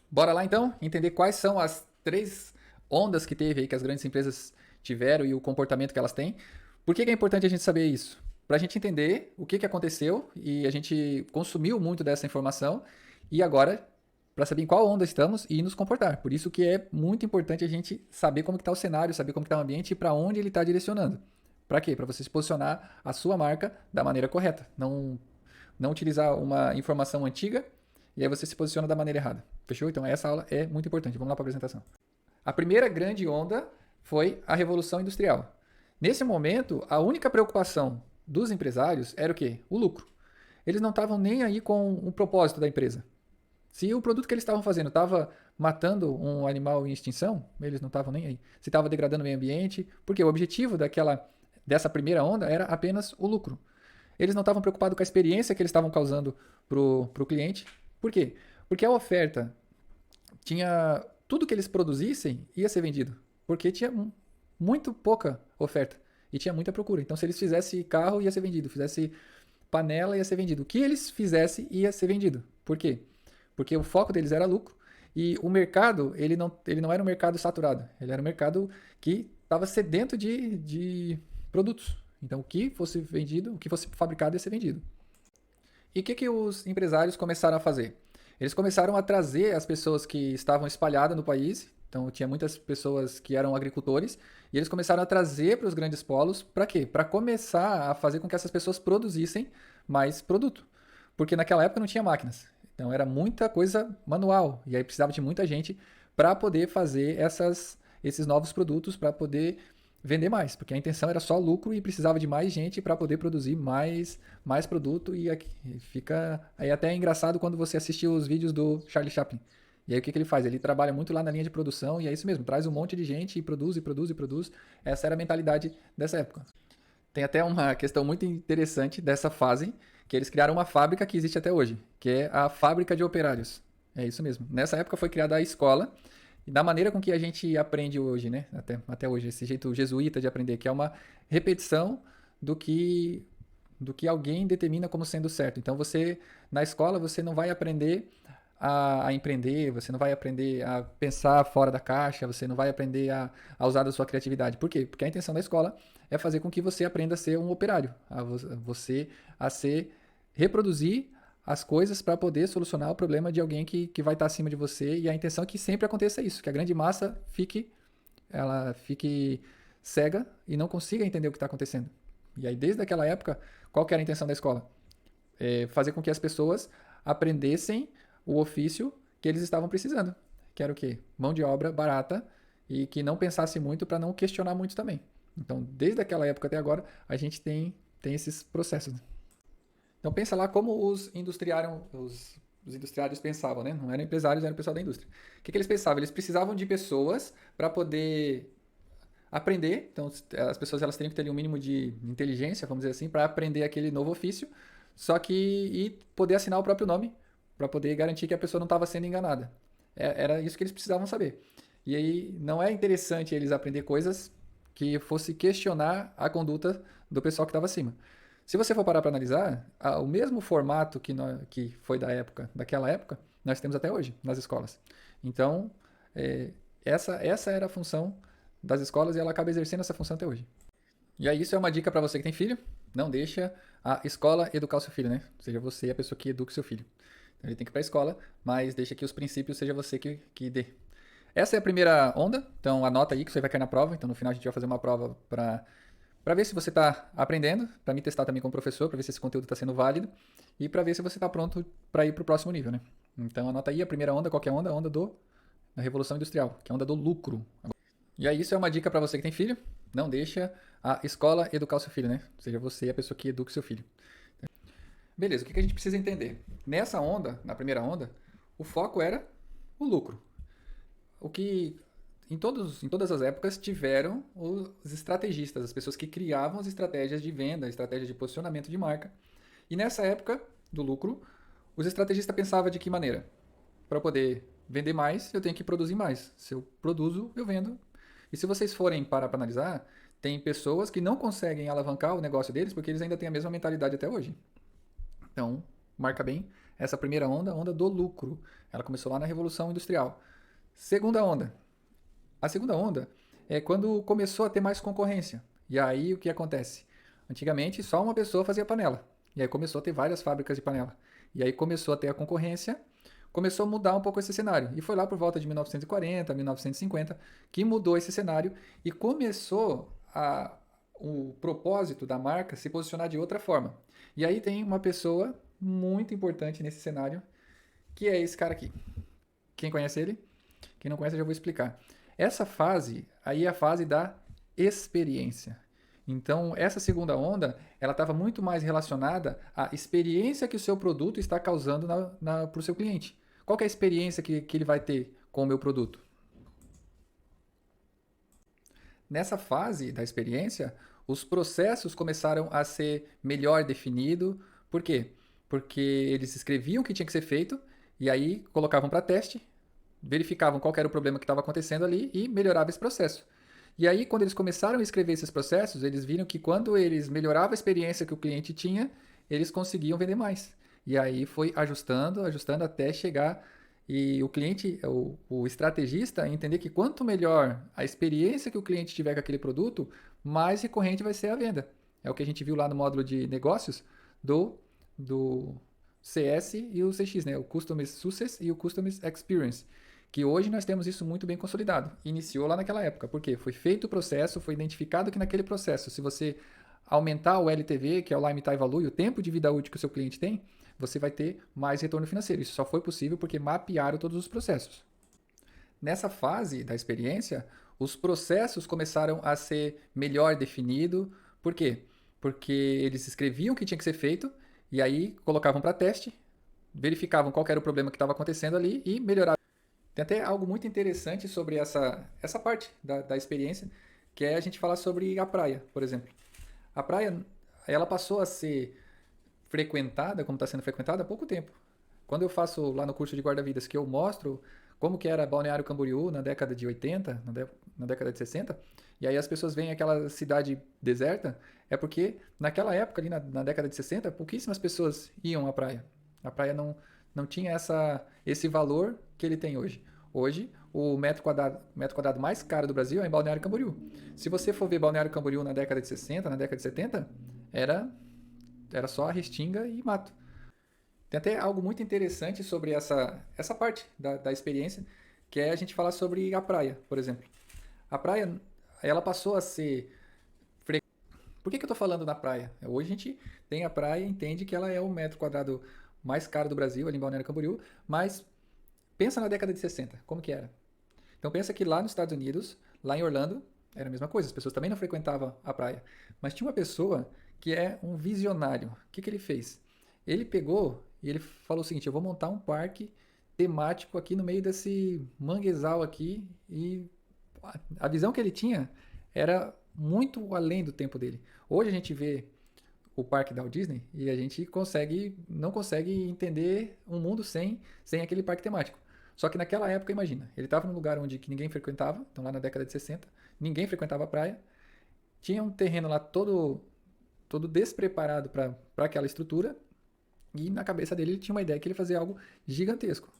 Bora lá então entender quais são as três ondas que teve aí, que as grandes empresas tiveram e o comportamento que elas têm. Por que é importante a gente saber isso? Para a gente entender o que aconteceu e a gente consumiu muito dessa informação e agora para saber em qual onda estamos e nos comportar. Por isso que é muito importante a gente saber como está o cenário, saber como está o ambiente e para onde ele está direcionando. Para quê? Para você se posicionar a sua marca da maneira correta. Não utilizar uma informação antiga e aí você se posiciona da maneira errada. Fechou? Então essa aula é muito importante. Vamos lá para a apresentação. A primeira grande onda foi a Revolução Industrial. Nesse momento, a única preocupação dos empresários era o quê? O lucro. Eles não estavam nem aí com o propósito da empresa. Se o produto que eles estavam fazendo estava matando um animal em extinção, eles não estavam nem aí. Se estava degradando o meio ambiente, porque o objetivo dessa primeira onda era apenas o lucro. Eles não estavam preocupados com a experiência que eles estavam causando para o cliente. Por quê? Porque a oferta tinha tudo que eles produzissem ia ser vendido, porque tinha muito pouca oferta e tinha muita procura. Então, se eles fizessem carro, ia ser vendido, fizesse panela, ia ser vendido. O que eles fizessem, ia ser vendido. Por quê? Porque o foco deles era lucro e o mercado, ele não era um mercado saturado, ele era um mercado que estava sedento de produtos. Então, o que fosse vendido, o que fosse fabricado ia ser vendido. E o que os empresários começaram a fazer? Eles começaram a trazer as pessoas que estavam espalhadas no país, então tinha muitas pessoas que eram agricultores, e eles começaram a trazer para os grandes polos, para quê? Para começar a fazer com que essas pessoas produzissem mais produto. Porque naquela época não tinha máquinas, então era muita coisa manual, e aí precisava de muita gente para poder fazer esses novos produtos, para poder vender mais, porque a intenção era só lucro e precisava de mais gente para poder produzir mais produto e fica aí até engraçado quando você assistiu os vídeos do Charlie Chaplin. E aí o que ele faz? Ele trabalha muito lá na linha de produção e é isso mesmo, traz um monte de gente e produz e produz e produz. Essa era a mentalidade dessa época. Tem até uma questão muito interessante dessa fase, que eles criaram uma fábrica que existe até hoje, que é a fábrica de operários. É isso mesmo. Nessa época foi criada a escola e da maneira com que a gente aprende hoje, né? Até hoje, esse jeito jesuíta de aprender, que é uma repetição do que do que alguém determina como sendo certo. Então você na escola você não vai aprender a empreender, você não vai aprender a pensar fora da caixa, você não vai aprender a usar da sua criatividade. Por quê? Porque a intenção da escola é fazer com que você aprenda a ser um operário, você a ser reproduzir as coisas para poder solucionar o problema de alguém que vai estar acima de você. E a intenção é que sempre aconteça isso, que a grande massa fique cega e não consiga entender o que está acontecendo. E aí, desde aquela época, qual que era a intenção da escola? Fazer com que as pessoas aprendessem o ofício que eles estavam precisando, que era o quê? Mão de obra barata e que não pensasse muito para não questionar muito também. Então, desde aquela época até agora, a gente tem esses processos. Então pensa lá como os industriários pensavam, né? Não eram empresários, eram o pessoal da indústria. O que eles pensavam? Eles precisavam de pessoas para poder aprender. Então as pessoas elas teriam que ter ali um mínimo de inteligência, vamos dizer assim, para aprender aquele novo ofício, só que e poder assinar o próprio nome para poder garantir que a pessoa não estava sendo enganada. Era isso que eles precisavam saber. E aí não é interessante eles aprender coisas que fosse questionar a conduta do pessoal que estava acima. Se você for parar para analisar, o mesmo formato que foi daquela época, nós temos até hoje nas escolas. Então, essa era a função das escolas e ela acaba exercendo essa função até hoje. E aí, isso é uma dica para você que tem filho. Não deixa a escola educar o seu filho, né? Seja você a pessoa que educa o seu filho. Então, ele tem que ir para a escola, mas deixa que os princípios seja você que dê. Essa é a primeira onda, então anota aí que você vai cair na prova. Então, no final, a gente vai fazer uma prova para ver se você está aprendendo, para me testar também como professor, para ver se esse conteúdo está sendo válido e para ver se você está pronto para ir para o próximo nível, né? Então anota aí a primeira onda, qual que é a onda? A onda da Revolução Industrial, que é a onda do lucro. E aí isso é uma dica para você que tem filho, não deixa a escola educar o seu filho, né? Seja você a pessoa que educa o seu filho. Beleza, o que a gente precisa entender? Nessa onda, na primeira onda, o foco era o lucro. O que em todas as épocas tiveram os estrategistas, as pessoas que criavam as estratégias de venda, estratégias de posicionamento de marca. E nessa época do lucro, os estrategistas pensavam de que maneira? Para poder vender mais, eu tenho que produzir mais. Se eu produzo, eu vendo. E se vocês forem para analisar, tem pessoas que não conseguem alavancar o negócio deles porque eles ainda têm a mesma mentalidade até hoje. Então, marca bem Essa primeira onda, a onda do lucro. Ela começou lá na Revolução Industrial. Segunda onda. A segunda onda é quando começou a ter mais concorrência. E aí o que acontece? Antigamente só uma pessoa fazia panela. E aí começou a ter várias fábricas de panela. E aí começou a ter a concorrência, começou a mudar um pouco esse cenário. E foi lá por volta de 1940, 1950 que mudou esse cenário e começou o propósito da marca se posicionar de outra forma. E aí tem uma pessoa muito importante nesse cenário, que é esse cara aqui. Quem conhece ele? Quem não conhece, eu já vou explicar. Essa fase aí é a fase da experiência. Então, essa segunda onda, ela estava muito mais relacionada à experiência que o seu produto está causando para o seu cliente. Qual que é a experiência que ele vai ter com o meu produto? Nessa fase da experiência, os processos começaram a ser melhor definidos. Por quê? Porque eles escreviam o que tinha que ser feito e aí colocavam para teste, verificavam qual era o problema que estava acontecendo ali e melhorava esse processo. E aí, quando eles começaram a escrever esses processos, eles viram que quando eles melhoravam a experiência que o cliente tinha, eles conseguiam vender mais. E aí foi ajustando, ajustando até chegar e o cliente, o estrategista, entender que quanto melhor a experiência que o cliente tiver com aquele produto, mais recorrente vai ser a venda. É o que a gente viu lá no módulo de negócios do CS e o CX, né? O Customer Success e o Customer Experience. Que hoje nós temos isso muito bem consolidado. Iniciou lá naquela época. Por quê? Foi feito o processo, foi identificado que naquele processo, se você aumentar o LTV, que é o Lifetime Value, o tempo de vida útil que o seu cliente tem, você vai ter mais retorno financeiro. Isso só foi possível porque mapearam todos os processos. Nessa fase da experiência, os processos começaram a ser melhor definidos. Por quê? Porque eles escreviam o que tinha que ser feito e aí colocavam para teste, verificavam qual era o problema que estava acontecendo ali e melhoravam. Tem até algo muito interessante sobre essa parte da experiência, que é a gente falar sobre a praia, por exemplo. A praia, ela passou a ser frequentada, como está sendo frequentada, há pouco tempo. Quando eu faço lá no curso de guarda-vidas, que eu mostro como que era Balneário Camboriú na década de 80, na década de 60, e aí as pessoas veem aquela cidade deserta, é porque naquela época, ali na década de 60, pouquíssimas pessoas iam à praia. A praia não tinha esse valor que ele tem hoje. Hoje, o metro quadrado mais caro do Brasil é em Balneário Camboriú. Se você for ver Balneário Camboriú na década de 60, na década de 70, era só restinga e mato. Tem até algo muito interessante sobre essa parte da experiência, que é a gente falar sobre a praia, por exemplo. A praia, ela passou a ser... Por que eu estou falando da praia? Hoje a gente tem a praia e entende que ela é o metro quadrado mais caro do Brasil, ali em Balneário Camboriú, mas pensa na década de 60, como que era? Então pensa que lá nos Estados Unidos, lá em Orlando, era a mesma coisa, as pessoas também não frequentavam a praia. Mas tinha uma pessoa que é um visionário. O que ele fez? Ele pegou e ele falou o seguinte: eu vou montar um parque temático aqui no meio desse manguezal aqui. E a visão que ele tinha era muito além do tempo dele. Hoje a gente vê o parque da Walt Disney e a gente não consegue entender um mundo sem aquele parque temático. Só que naquela época, imagina, ele estava num lugar onde que ninguém frequentava, então lá na década de 60, ninguém frequentava a praia, tinha um terreno lá todo despreparado para aquela estrutura, e na cabeça dele ele tinha uma ideia que ele fazia algo gigantesco.